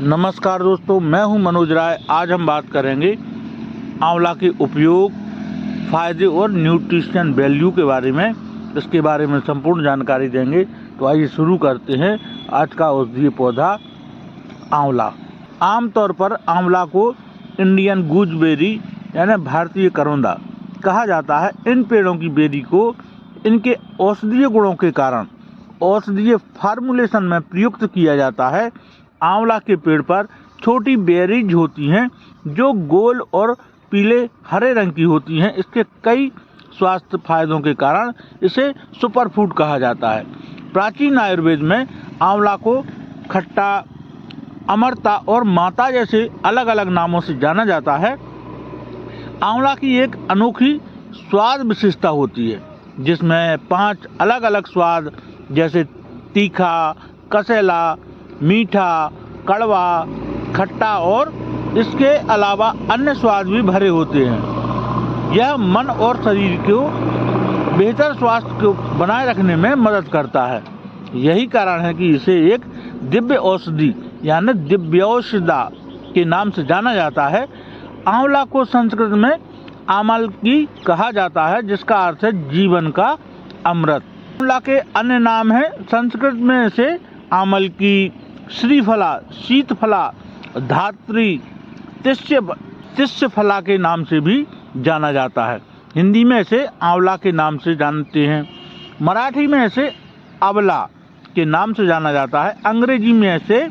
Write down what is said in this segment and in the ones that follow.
नमस्कार दोस्तों, मैं हूं मनोज राय। आज हम बात करेंगे आंवला के उपयोग, फ़ायदे और न्यूट्रिशन वैल्यू के बारे में। इसके बारे में संपूर्ण जानकारी देंगे। तो आइए शुरू करते हैं। आज का औषधीय पौधा आंवला। आमतौर पर आंवला को इंडियन गूजबेरी यानी भारतीय करौंदा कहा जाता है। इन पेड़ों की बेरी को इनके औषधीय गुणों के कारण औषधीय फार्मूलेशन में प्रयुक्त किया जाता है। आंवला के पेड़ पर छोटी बेरीज होती हैं जो गोल और पीले हरे रंग की होती हैं। इसके कई स्वास्थ्य फायदों के कारण इसे सुपर फूड कहा जाता है। प्राचीन आयुर्वेद में आंवला को खट्टा, अमरता और माता जैसे अलग अलग नामों से जाना जाता है। आंवला की एक अनोखी स्वाद विशेषता होती है जिसमें 5 अलग अलग स्वाद जैसे तीखा, कसेला, मीठा, कड़वा, खट्टा और इसके अलावा अन्य स्वाद भी भरे होते हैं। यह मन और शरीर को बेहतर स्वास्थ्य को बनाए रखने में मदद करता है। यही कारण है कि इसे एक दिव्य औषधि यानी दिव्यौषधा के नाम से जाना जाता है। आंवला को संस्कृत में आमलकी कहा जाता है जिसका अर्थ है जीवन का अमृत। आंवला के अन्य नाम हैं संस्कृत में इसे आमलकी, श्रीफला, शीतफला, धात्री, तिस्यफला के नाम से भी जाना जाता है। हिंदी में इसे आंवला के नाम से जानते हैं। मराठी में इसे आंवला के नाम से जाना जाता है। अंग्रेजी में इसे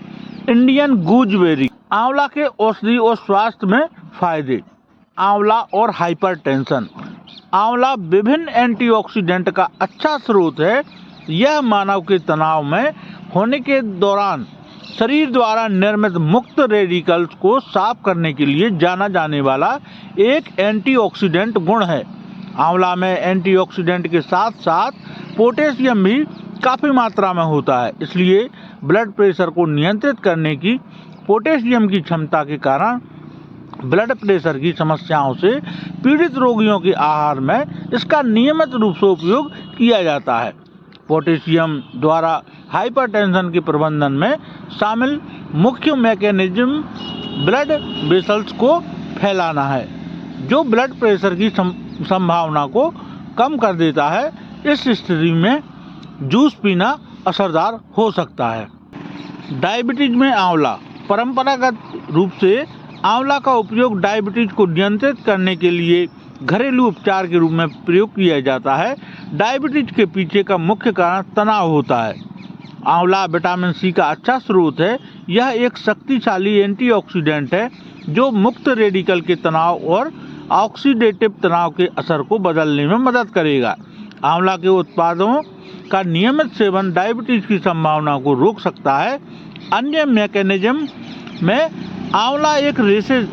इंडियन गूजबेरी। आंवला के औषधि और स्वास्थ्य में फायदे। आंवला और हाइपरटेंशन। आंवला विभिन्न एंटीऑक्सीडेंट का अच्छा स्रोत है। यह मानव के तनाव में होने के दौरान शरीर द्वारा निर्मित मुक्त रेडिकल्स को साफ करने के लिए जाना जाने वाला एक एंटीऑक्सीडेंट गुण है। आंवला में एंटीऑक्सीडेंट के साथ साथ पोटेशियम भी काफ़ी मात्रा में होता है। इसलिए ब्लड प्रेशर को नियंत्रित करने की पोटेशियम की क्षमता के कारण ब्लड प्रेशर की समस्याओं से पीड़ित रोगियों के आहार में इसका नियमित रूप से उपयोग किया जाता है। पोटेशियम द्वारा हाइपरटेंशन के प्रबंधन में शामिल मुख्य मैकेनिज्म ब्लड वेसल्स को फैलाना है जो ब्लड प्रेशर की संभावना को कम कर देता है। इस स्थिति में जूस पीना असरदार हो सकता है। डायबिटीज में आंवला। परंपरागत रूप से आंवला का उपयोग डायबिटीज को नियंत्रित करने के लिए घरेलू उपचार के रूप में प्रयोग किया जाता है। डायबिटीज के पीछे का मुख्य कारण तनाव होता है। आंवला विटामिन सी का अच्छा स्रोत है। यह एक शक्तिशाली एंटीऑक्सीडेंट है जो मुक्त रेडिकल के तनाव और ऑक्सीडेटिव तनाव के असर को बदलने में मदद करेगा। आंवला के उत्पादों का नियमित सेवन डायबिटीज की संभावना को रोक सकता है। अन्य मैकेनिज्म में आंवला एक रेशे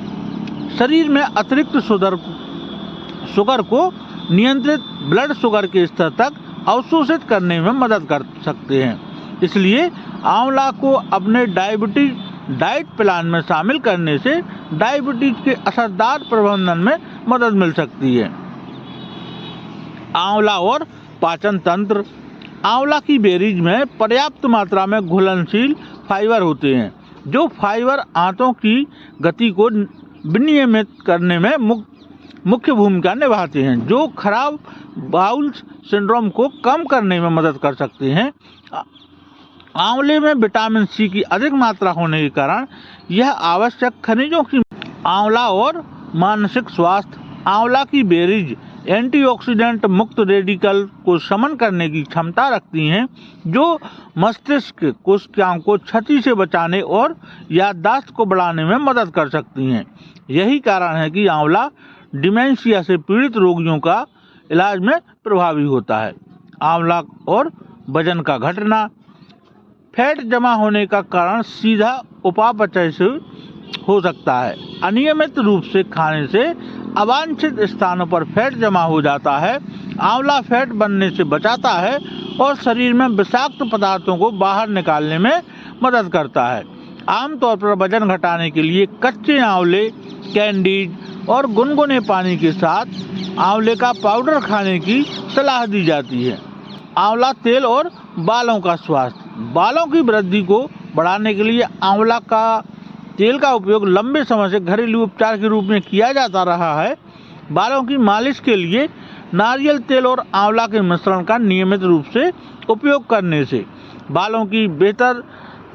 शरीर में अतिरिक्त शुगर को नियंत्रित ब्लड शुगर के स्तर तक अवशोषित करने में मदद कर सकते हैं। इसलिए आंवला को अपने डायबिटीज डाइट प्लान में शामिल करने से डायबिटीज के असरदार प्रबंधन में मदद मिल सकती है। आंवला और पाचन तंत्र। आंवला की बेरीज में पर्याप्त मात्रा में घुलनशील फाइबर होते हैं जो फाइबर आंतों की गति को विनियमित करने में मुख्य भूमिका निभाते हैं जो खराब बाउल सिंड्रोम को कम करने में मदद कर सकते हैं। आंवले में विटामिन सी की अधिक मात्रा होने के कारण यह आवश्यक खनिजों की। आंवला और मानसिक स्वास्थ्य। आंवला की बेरीज एंटीऑक्सीडेंट मुक्त रेडिकल को शमन करने की क्षमता रखती हैं जो मस्तिष्क कोशिकाओं को क्षति से बचाने और याददाश्त को बढ़ाने में मदद कर सकती हैं। यही कारण है कि आंवला डिमेंशिया से पीड़ित रोगियों का इलाज में प्रभावी होता है। आंवला और वजन का घटना। फैट जमा होने का कारण सीधा उपापचय से हो सकता है। अनियमित रूप से खाने से अवांछित स्थानों पर फैट जमा हो जाता है। आंवला फैट बनने से बचाता है और शरीर में विषाक्त पदार्थों को बाहर निकालने में मदद करता है। आमतौर पर वजन घटाने के लिए कच्चे आंवले, कैंडीज और गुनगुने पानी के साथ आंवले का पाउडर खाने की सलाह दी जाती है। आंवला तेल और बालों का स्वास्थ्य। बालों की वृद्धि को बढ़ाने के लिए आंवला का तेल का उपयोग लंबे समय से घरेलू उपचार के रूप में किया जाता रहा है। बालों की मालिश के लिए नारियल तेल और आंवला के मिश्रण का नियमित रूप से उपयोग करने से बालों की बेहतर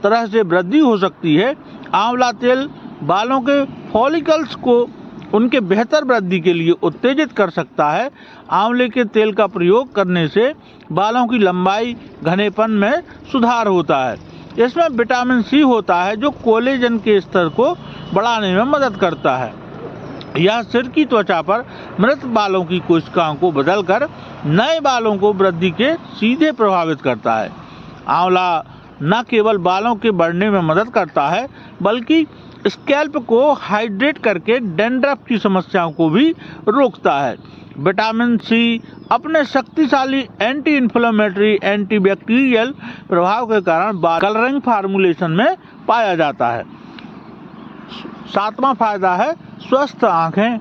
तरह से वृद्धि हो सकती है। आंवला तेल बालों के फॉलिकल्स को उनके बेहतर वृद्धि के लिए उत्तेजित कर सकता है। आंवले के तेल का प्रयोग करने से बालों की लंबाई, घनेपन में सुधार होता है। इसमें विटामिन सी होता है जो कोलेजन के स्तर को बढ़ाने में मदद करता है। यह सिर की त्वचा पर मृत बालों की कोशिकाओं को बदलकर नए बालों को वृद्धि के सीधे प्रभावित करता है। आंवला न केवल बालों के बढ़ने में मदद करता है बल्कि स्कैल्प को हाइड्रेट करके डैंड्रफ की समस्याओं को भी रोकता है। विटामिन सी अपने शक्तिशाली एंटी इन्फ्लेमेटरी, एंटीबैक्टीरियल प्रभाव के कारण बाल कलरिंग फार्मूलेशन में पाया जाता है। 7वां फायदा है स्वस्थ आंखें।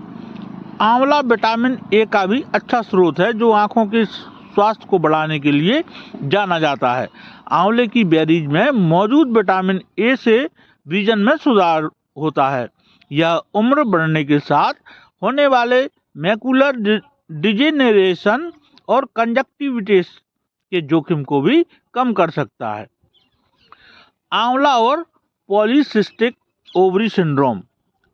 आंवला विटामिन ए का भी अच्छा स्रोत है जो आंखों के स्वास्थ्य को बढ़ाने के लिए जाना जाता है। आंवले की बेरीज में मौजूद विटामिन ए से विजन में सुधार होता है। यह उम्र बढ़ने के साथ होने वाले मैकुलर डिजेनेरेशन और कंजक्टिविटिस के जोखिम को भी कम कर सकता है। आंवला और पॉलीसिस्टिक ओवरी सिंड्रोम।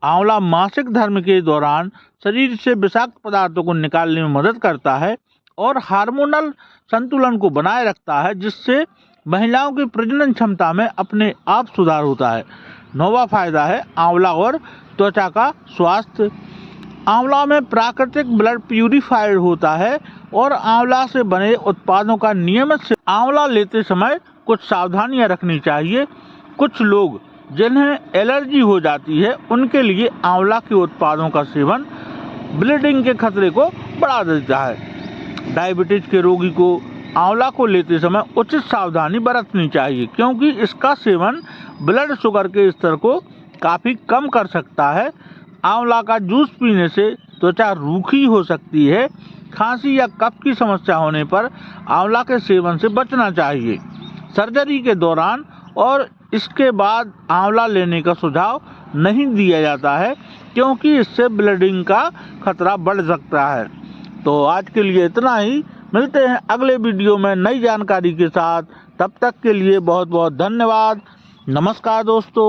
आंवला मासिक धर्म के दौरान शरीर से विषाक्त पदार्थों को निकालने में मदद करता है और हार्मोनल संतुलन को बनाए रखता है, जिससे महिलाओं की प्रजनन क्षमता में अपने आप सुधार होता है। 9वां फायदा है आंवला और त्वचा का स्वास्थ्य। आंवला में प्राकृतिक ब्लड प्यूरिफायर होता है और आंवला से बने उत्पादों का नियमित से आंवला लेते समय कुछ सावधानियां रखनी चाहिए। कुछ लोग जिन्हें एलर्जी हो जाती है उनके लिए आंवला के उत्पादों का सेवन ब्लीडिंग के खतरे को बढ़ा देता है। डायबिटीज के रोगी को आंवला को लेते समय उचित सावधानी बरतनी चाहिए क्योंकि इसका सेवन ब्लड शुगर के स्तर को काफ़ी कम कर सकता है। आंवला का जूस पीने से त्वचा रूखी हो सकती है। खांसी या कफ की समस्या होने पर आंवला के सेवन से बचना चाहिए। सर्जरी के दौरान और इसके बाद आंवला लेने का सुझाव नहीं दिया जाता है क्योंकि इससे ब्लीडिंग का खतरा बढ़ सकता है। तो आज के लिए इतना ही। मिलते हैं अगले वीडियो में नई जानकारी के साथ। तब तक के लिए बहुत बहुत धन्यवाद। नमस्कार दोस्तों।